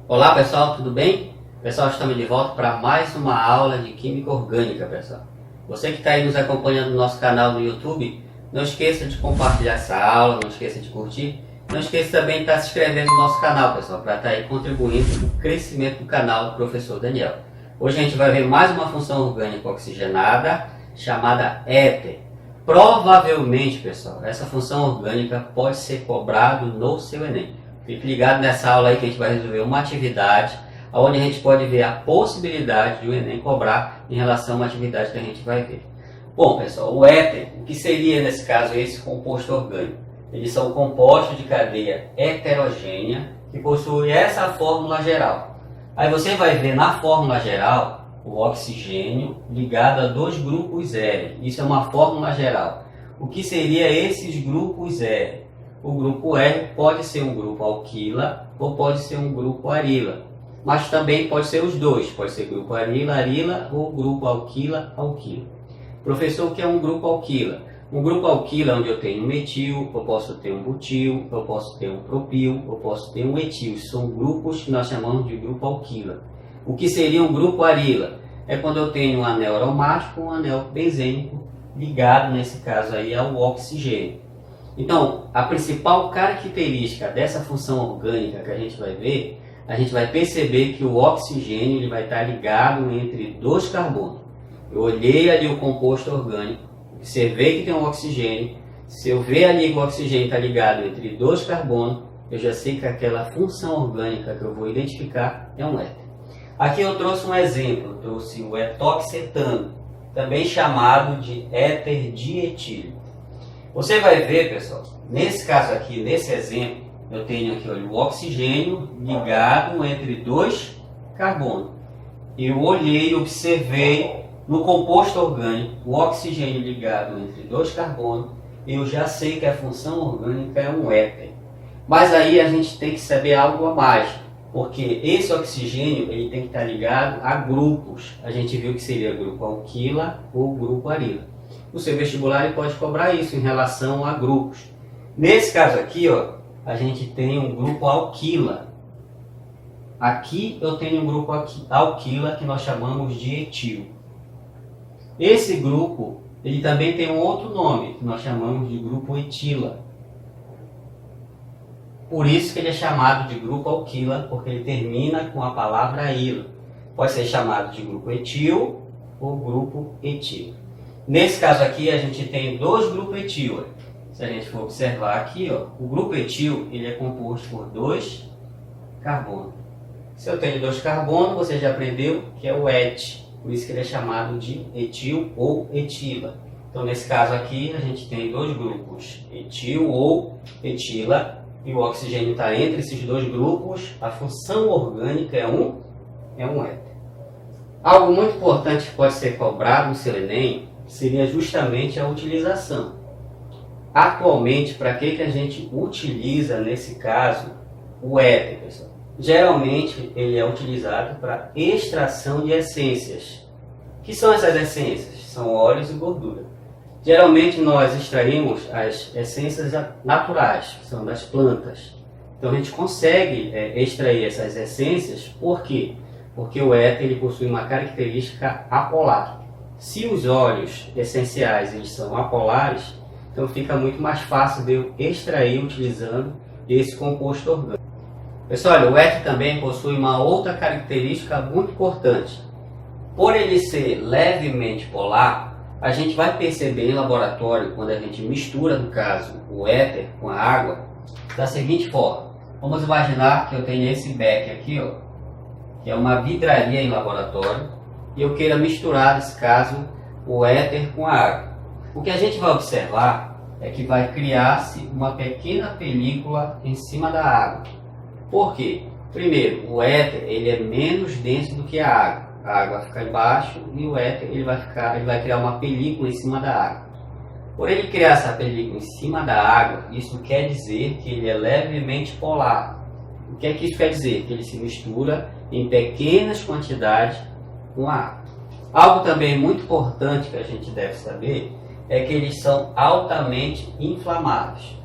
Olá pessoal, tudo bem? Pessoal, estamos de volta para mais uma aula de Química Orgânica, pessoal. Você que está aí nos acompanhando no nosso canal no YouTube, não esqueça de compartilhar essa aula, não esqueça de curtir. Não esqueça também de estar se inscrevendo no nosso canal, pessoal, para estar aí contribuindo para o crescimento do canal do professor Daniel. Hoje a gente vai ver mais uma função orgânica oxigenada chamada éter. Provavelmente, pessoal, essa função orgânica pode ser cobrada no seu Enem. Fique ligado nessa aula aí que a gente vai resolver uma atividade onde a gente pode ver a possibilidade de o Enem cobrar em relação a uma atividade que a gente vai ver. Bom, pessoal, o éter, o que seria nesse caso esse composto orgânico? Eles são compostos de cadeia heterogênea que possui essa fórmula geral. Aí você vai ver na fórmula geral o oxigênio ligado a dois grupos R. Isso é uma fórmula geral. O que seria esses grupos R? O grupo R pode ser um grupo alquila ou pode ser um grupo arila. Mas também pode ser os dois. Pode ser grupo arila, arila ou grupo alquila, alquila. Professor, o que é um grupo alquila? Um grupo alquila onde eu tenho um metil, eu posso ter um butil, eu posso ter um propil, eu posso ter um etil. São grupos que nós chamamos de grupo alquila. O que seria um grupo arila? É quando eu tenho um anel aromático, um anel benzênico ligado, nesse caso aí, ao oxigênio. Então, a principal característica dessa função orgânica que a gente vai perceber que o oxigênio ele vai estar ligado entre dois carbonos. Eu olhei ali o composto orgânico, observei que tem um oxigênio. Se eu ver ali que o oxigênio está ligado entre dois carbonos, eu já sei que aquela função orgânica que eu vou identificar é um éter. Aqui eu trouxe um exemplo, eu trouxe o etoxetano, também chamado de éter dietílico. Você vai ver, pessoal, nesse caso aqui, nesse exemplo, eu tenho aqui olha, o oxigênio ligado entre dois carbonos. Eu olhei, observei no composto orgânico o oxigênio ligado entre dois carbonos, eu já sei que a função orgânica é um éter. Mas aí a gente tem que saber algo a mais, porque esse oxigênio ele tem que estar ligado a grupos. A gente viu que seria grupo alquila ou grupo arila. O seu vestibular ele pode cobrar isso em relação a grupos. Nesse caso aqui, ó, a gente tem um grupo alquila. Aqui eu tenho um grupo alquila que nós chamamos de etil. Esse grupo ele também tem um outro nome que nós chamamos de grupo etila. Por isso que ele é chamado de grupo alquila, porque ele termina com a palavra ila. Pode ser chamado de grupo etil ou grupo etil. Nesse caso aqui a gente tem dois grupos etil. Se a gente for observar aqui, ó, o grupo etil ele é composto por dois carbonos. Se eu tenho dois carbonos, você já aprendeu que é o et. Por isso que ele é chamado de etil ou etila. Então nesse caso aqui a gente tem dois grupos, etil ou etila, e o oxigênio está entre esses dois grupos. A função orgânica é um éter. Algo muito importante que pode ser cobrado no seu Enem seria justamente a utilização. Atualmente, para que a gente utiliza nesse caso o éter, pessoal? Geralmente ele é utilizado para extração de essências. O que são essas essências? São óleos e gordura. Geralmente nós extraímos as essências naturais, que são das plantas. Então a gente consegue extrair essas essências, por quê? Porque o éter ele possui uma característica apolar. Se os óleos essenciais eles são apolares, então fica muito mais fácil de eu extrair utilizando esse composto orgânico. Pessoal, olha, o éter também possui uma outra característica muito importante. Por ele ser levemente polar, a gente vai perceber em laboratório, quando a gente mistura, no caso, o éter com a água, da seguinte forma. Vamos imaginar que eu tenho esse beck aqui, ó, que é uma vidraria em laboratório, e eu queira misturar, nesse caso, o éter com a água. O que a gente vai observar é que vai criar-se uma pequena película em cima da água. Por quê? Primeiro, o éter ele é menos denso do que a água. A água vai ficar embaixo e o éter ele vai criar uma película em cima da água. Por ele criar essa película em cima da água, isso quer dizer que ele é levemente polar. O que é que isso quer dizer? Que ele se mistura em pequenas quantidades com a água. Algo também muito importante que a gente deve saber é que eles são altamente inflamáveis.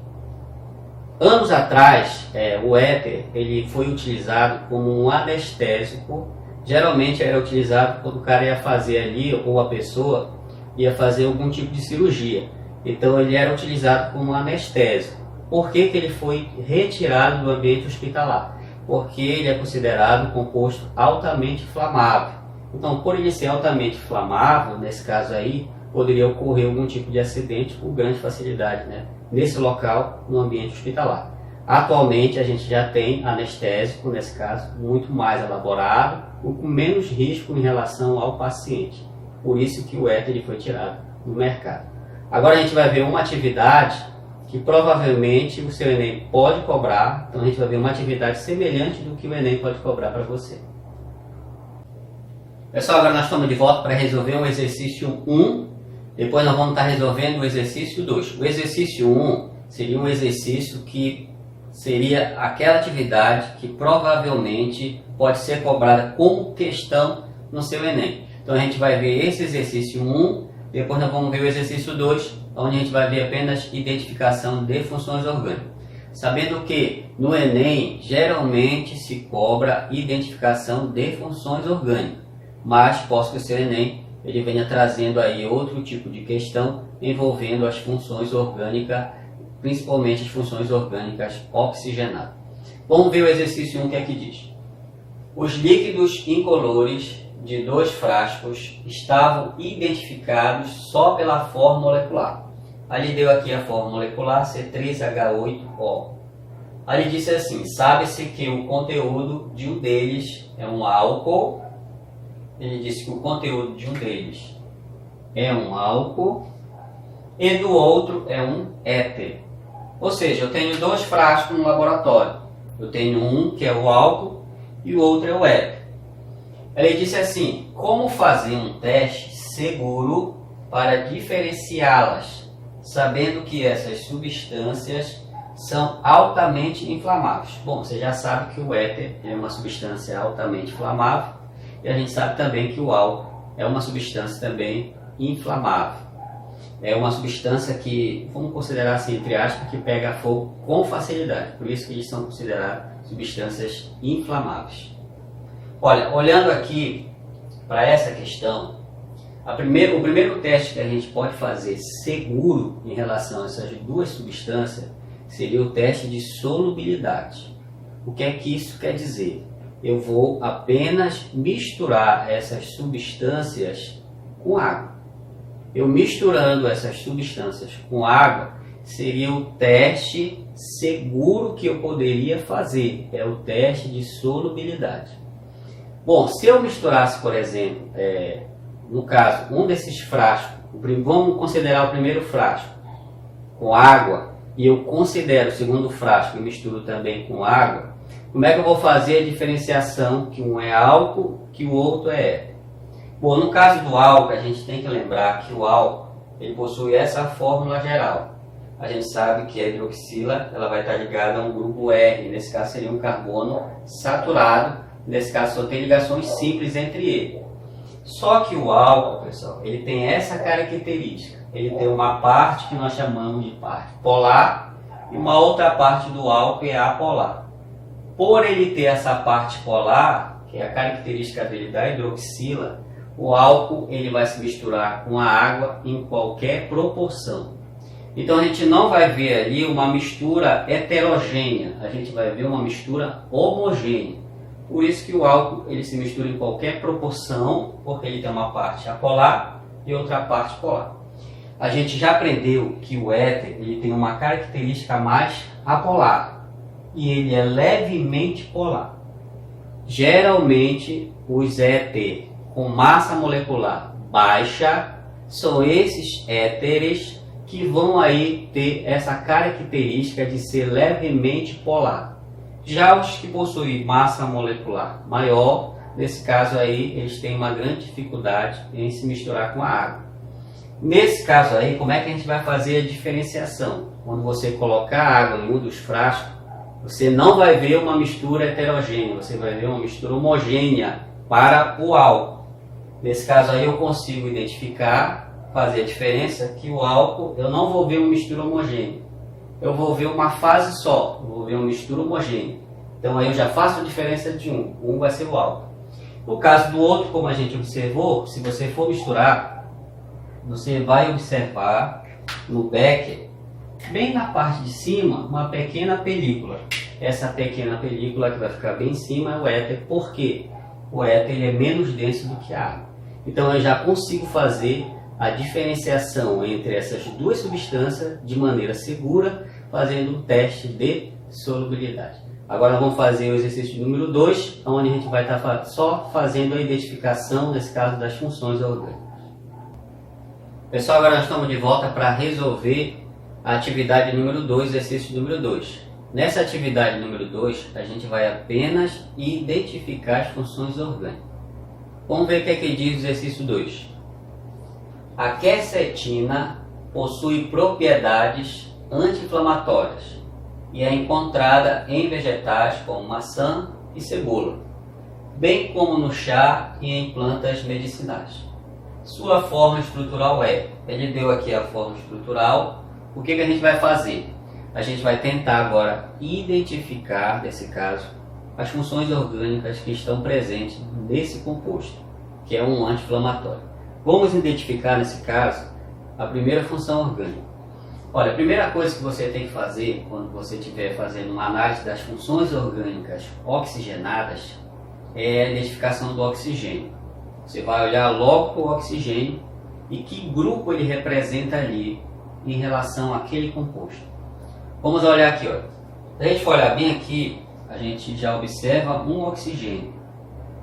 Anos atrás, o éter ele foi utilizado como um anestésico. Geralmente era utilizado quando o cara ia fazer ali, ou a pessoa ia fazer algum tipo de cirurgia. Então ele era utilizado como anestésico. Por que que ele foi retirado do ambiente hospitalar? Porque ele é considerado um composto altamente inflamável. Então, por ele ser altamente inflamável, nesse caso aí, poderia ocorrer algum tipo de acidente com grande facilidade, né? Nesse local, no ambiente hospitalar. Atualmente, a gente já tem anestésico, nesse caso, muito mais elaborado, ou com menos risco em relação ao paciente. Por isso que o éter foi tirado do mercado. Agora a gente vai ver uma atividade que provavelmente o seu Enem pode cobrar. Então a gente vai ver uma atividade semelhante do que o Enem pode cobrar para você. Pessoal, agora nós estamos de volta para resolver o exercício 1. Depois nós vamos estar resolvendo o exercício 2. O exercício 1 seria um exercício que seria aquela atividade que provavelmente pode ser cobrada como questão no seu Enem. Então a gente vai ver esse exercício 1, depois nós vamos ver o exercício 2, onde a gente vai ver apenas identificação de funções orgânicas. Sabendo que no Enem geralmente se cobra identificação de funções orgânicas, mas posso que o seu Enem ele venha trazendo aí outro tipo de questão envolvendo as funções orgânicas, principalmente as funções orgânicas oxigenadas. Vamos ver o exercício 1 que é que diz. Os líquidos incolores de 2 frascos estavam identificados só pela forma molecular. Ali deu aqui a forma molecular C3H8O. Ali disse assim, sabe-se que o conteúdo de um deles é um álcool. Ele disse que o conteúdo de um deles é um álcool e do outro é um éter. Ou seja, eu tenho 2 frascos no laboratório. Eu tenho um que é o álcool e o outro é o éter. Ele disse assim, como fazer um teste seguro para diferenciá-las, sabendo que essas substâncias são altamente inflamáveis. Bom, você já sabe que o éter é uma substância altamente inflamável e a gente sabe também que o álcool é uma substância também inflamável. É uma substância que, vamos considerar assim, entre aspas, que pega fogo com facilidade. Por isso que eles são considerados substâncias inflamáveis. Olha, olhando aqui para essa questão, o primeiro teste que a gente pode fazer seguro em relação a essas 2 substâncias seria o teste de solubilidade. O que é que isso quer dizer? Eu vou apenas misturar essas substâncias com água. Eu misturando essas substâncias com água seria o teste seguro que eu poderia fazer. É o teste de solubilidade. Bom, se eu misturasse, por exemplo, no caso, um desses frascos, vamos considerar o primeiro frasco com água, e eu considero o segundo frasco e misturo também com água, como é que eu vou fazer a diferenciação que um é álcool, que o outro é éter? Bom, no caso do álcool, a gente tem que lembrar que o álcool ele possui essa fórmula geral. A gente sabe que a hidroxila ela vai estar ligada a um grupo R, nesse caso seria um carbono saturado, nesse caso só tem ligações simples entre eles. Só que o álcool, pessoal, ele tem essa característica. Ele tem uma parte que nós chamamos de parte polar e uma outra parte do álcool é apolar. Por ele ter essa parte polar, que é a característica dele da hidroxila, o álcool ele vai se misturar com a água em qualquer proporção. Então a gente não vai ver ali uma mistura heterogênea, a gente vai ver uma mistura homogênea. Por isso que o álcool ele se mistura em qualquer proporção, porque ele tem uma parte apolar e outra parte polar. A gente já aprendeu que o éter ele tem uma característica mais apolar e ele é levemente polar. Geralmente os éter com massa molecular baixa são esses éteres que vão aí ter essa característica de ser levemente polar. Já os que possuem massa molecular maior, nesse caso aí, eles têm uma grande dificuldade em se misturar com a água. Nesse caso aí, como é que a gente vai fazer a diferenciação? Quando você colocar água em um dos frascos, você não vai ver uma mistura heterogênea, você vai ver uma mistura homogênea para o álcool. Nesse caso aí eu consigo identificar, fazer a diferença que o álcool, eu não vou ver uma mistura homogênea. eu vou ver uma fase só, vou ver uma mistura homogênea. Então aí eu já faço a diferença de um vai ser o álcool. No caso do outro, como a gente observou, se você for misturar, você vai observar no becker, bem na parte de cima, uma pequena película. Essa pequena película que vai ficar bem em cima é o éter, porque o éter ele é menos denso do que a água. Então eu já consigo fazer a diferenciação entre essas duas substâncias de maneira segura, fazendo um teste de solubilidade. Agora vamos fazer o exercício número 2, onde a gente vai estar só fazendo a identificação, nesse caso, das funções orgânicas. Pessoal, agora nós estamos de volta para resolver a atividade número 2, exercício número 2. Nessa atividade número 2, a gente vai apenas identificar as funções orgânicas. Vamos ver o que é que diz o exercício 2. A quercetina possui propriedades anti-inflamatórias e é encontrada em vegetais como maçã e cebola, bem como no chá e em plantas medicinais. Sua forma estrutural ele deu aqui a forma estrutural. O que a gente vai fazer? A gente vai tentar agora identificar, nesse caso, as funções orgânicas que estão presentes nesse composto, que é um anti-inflamatório. Vamos identificar, nesse caso, a primeira função orgânica. Olha, a primeira coisa que você tem que fazer quando você estiver fazendo uma análise das funções orgânicas oxigenadas é a identificação do oxigênio. Você vai olhar logo para o oxigênio e que grupo ele representa ali em relação àquele composto. Vamos olhar aqui, ó. Se a gente for olhar bem aqui, a gente já observa um oxigênio.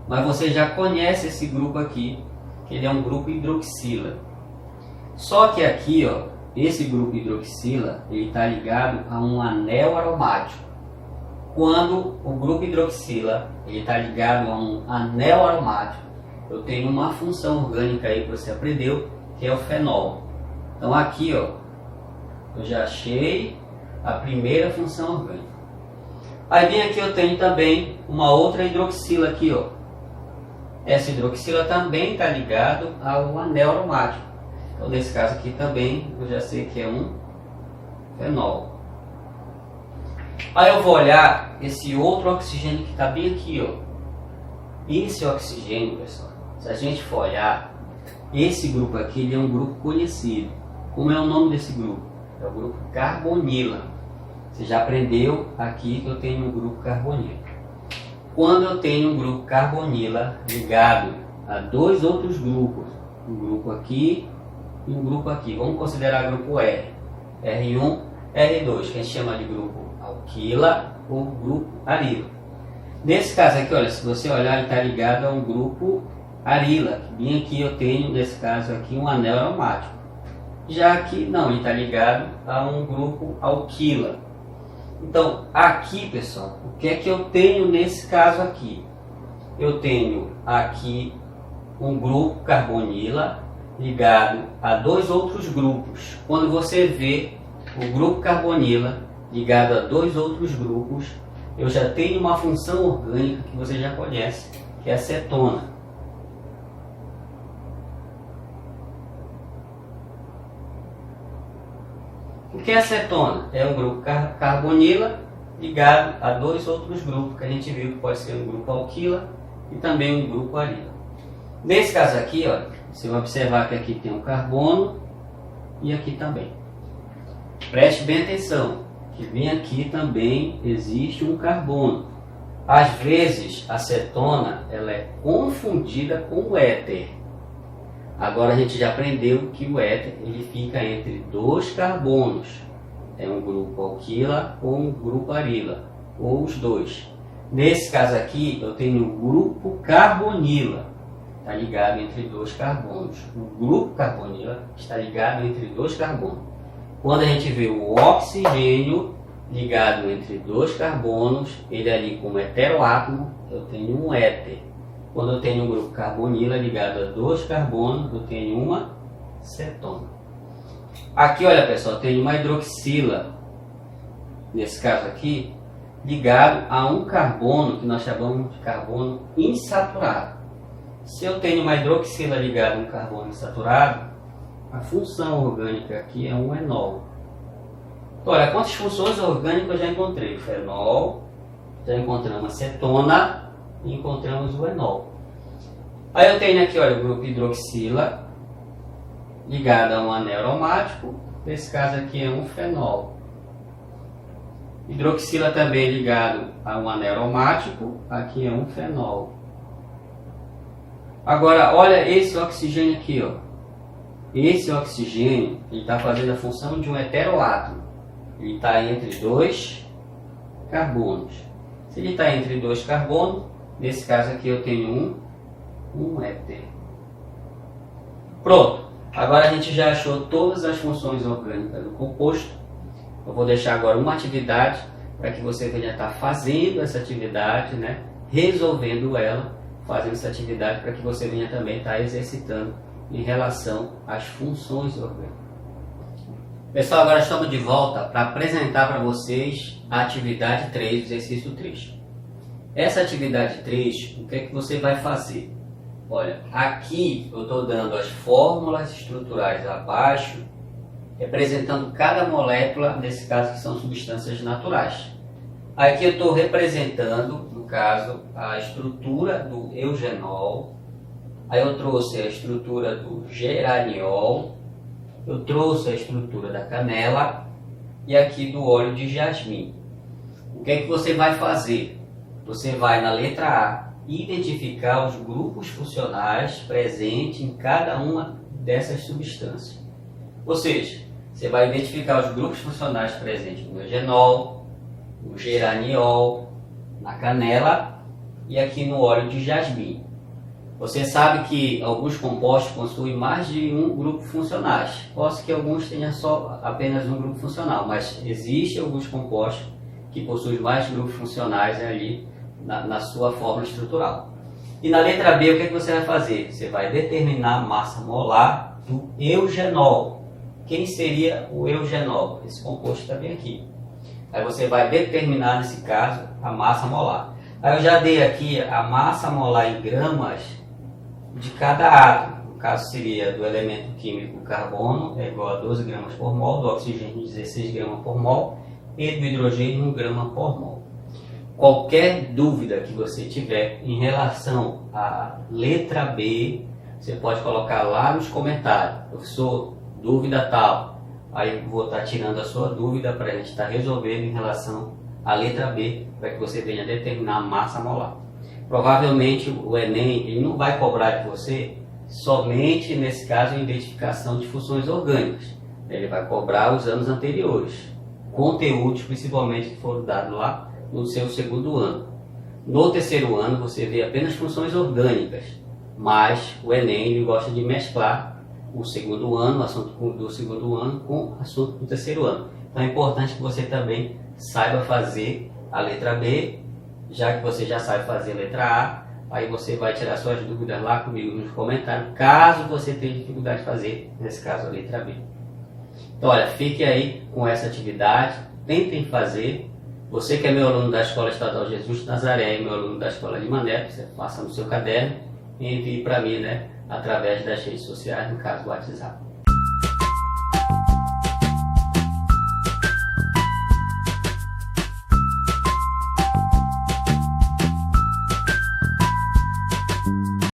Mas você já conhece esse grupo aqui, que ele é um grupo hidroxila. Só que aqui, ó, esse grupo hidroxila está ligado a um anel aromático. Quando o grupo hidroxila está ligado a um anel aromático, eu tenho uma função orgânica aí que você aprendeu, que é o fenol. Então aqui, ó, eu já achei a primeira função orgânica. Aí bem aqui eu tenho também uma outra hidroxila aqui, ó. Essa hidroxila também está ligado ao anel aromático. Então, nesse caso aqui também, eu já sei que é um fenol. Aí eu vou olhar esse outro oxigênio que está bem aqui, ó. Esse oxigênio, pessoal, se a gente for olhar, esse grupo aqui ele é um grupo conhecido. Como é o nome desse grupo? É o grupo carbonila. Você já aprendeu aqui que eu tenho um grupo carbonila. Quando eu tenho um grupo carbonila ligado a dois outros grupos, um grupo aqui e um grupo aqui, vamos considerar grupo R, R1, R2, que a gente chama de grupo alquila ou grupo arila. Nesse caso aqui, olha, se você olhar, ele está ligado a um grupo arila. Bem aqui eu tenho, nesse caso aqui, um anel aromático. Já aqui não, ele está ligado a um grupo alquila. Então, aqui, pessoal, o que é que eu tenho nesse caso aqui? Eu tenho aqui um grupo carbonila ligado a dois outros grupos. Quando você vê o grupo carbonila ligado a dois outros grupos, eu já tenho uma função orgânica que você já conhece, que é a cetona. O que é a cetona? É um grupo carbonila ligado a dois outros grupos, que a gente viu que pode ser um grupo alquila e também um grupo arila. Nesse caso aqui, ó, você vai observar que aqui tem um carbono e aqui também. Preste bem atenção, que bem aqui também existe um carbono. Às vezes a cetona ela é confundida com o éter. Agora a gente já aprendeu que o éter ele fica entre dois carbonos. É um grupo alquila ou um grupo arila, ou os dois. Nesse caso aqui eu tenho o grupo carbonila, está ligado entre dois carbonos. O grupo carbonila está ligado entre dois carbonos. Quando a gente vê o oxigênio ligado entre dois carbonos, ele ali como heteroátomo, eu tenho um éter. Quando eu tenho um grupo carbonila ligado a dois carbonos, eu tenho uma cetona. Aqui, olha pessoal, eu tenho uma hidroxila, nesse caso aqui, ligado a um carbono que nós chamamos de carbono insaturado. Se eu tenho uma hidroxila ligada a um carbono insaturado, a função orgânica aqui é um enol. Então, olha, quantas funções orgânicas eu já encontrei? O fenol, já encontramos a cetona e encontramos o enol. Aí eu tenho aqui, olha, o grupo hidroxila ligado a um anel aromático, nesse caso aqui é um fenol. Hidroxila também ligado a um anel aromático, aqui é um fenol. Agora, olha esse oxigênio aqui, ó. Esse oxigênio, ele está fazendo a função de um heteroátomo. Ele está entre dois carbonos. Se ele está entre dois carbonos, nesse caso aqui eu tenho um éter. Pronto. Agora a gente já achou todas as funções orgânicas do composto. Eu vou deixar agora uma atividade para que você venha estar fazendo essa atividade, né? Resolvendo ela, fazendo essa atividade para que você venha também estar exercitando em relação às funções orgânicas. Pessoal, agora estamos de volta para apresentar para vocês a atividade 3, exercício 3. Essa atividade 3, o que é que você vai fazer? Olha, aqui eu estou dando as fórmulas estruturais abaixo, representando cada molécula, nesse caso que são substâncias naturais. Aqui eu estou representando, no caso, a estrutura do eugenol. Aí eu trouxe a estrutura do geraniol, eu trouxe a estrutura da canela e aqui do óleo de jasmim. O que é que você vai fazer? Você vai na letra A identificar os grupos funcionais presentes em cada uma dessas substâncias. Ou seja, você vai identificar os grupos funcionais presentes no eugenol, no geraniol, na canela e aqui no óleo de jasmim. Você sabe que alguns compostos possuem mais de um grupo funcionais. Posso que alguns tenham só apenas um grupo funcional, mas existem alguns compostos que possuem mais grupos funcionais ali na sua fórmula estrutural. E na letra B, o que é que você vai fazer? Você vai determinar a massa molar do eugenol. Quem seria o eugenol? Esse composto está bem aqui. Aí você vai determinar, nesse caso, a massa molar. Aí eu já dei aqui a massa molar em gramas de cada átomo. No caso seria do elemento químico carbono, é igual a 12 gramas por mol, do oxigênio 16 gramas por mol e do hidrogênio 1 grama por mol. Qualquer dúvida que você tiver em relação à letra B, você pode colocar lá nos comentários. Professor, dúvida tal. Aí vou estar tirando a sua dúvida para a gente estar resolvendo em relação à letra B, para que você venha determinar a massa molar. Provavelmente o Enem ele não vai cobrar de você somente, nesse caso, a identificação de funções orgânicas. Ele vai cobrar os anos anteriores, conteúdos principalmente que foram dados lá no seu segundo ano. No terceiro ano você vê apenas funções orgânicas, mas o Enem ele gosta de mesclar o segundo ano, o assunto do segundo ano com o assunto do terceiro ano. Então é importante que você também saiba fazer a letra B, já que você já sabe fazer a letra A, aí você vai tirar suas dúvidas lá comigo nos comentários, caso você tenha dificuldade de fazer, nesse caso, a letra B. Então, olha, fique aí com essa atividade, tentem fazer. Você que é meu aluno da Escola Estadual Jesus de Nazaré e meu aluno da Escola de Mané, você faça no seu caderno e envie para mim, né, através das redes sociais, no caso do WhatsApp.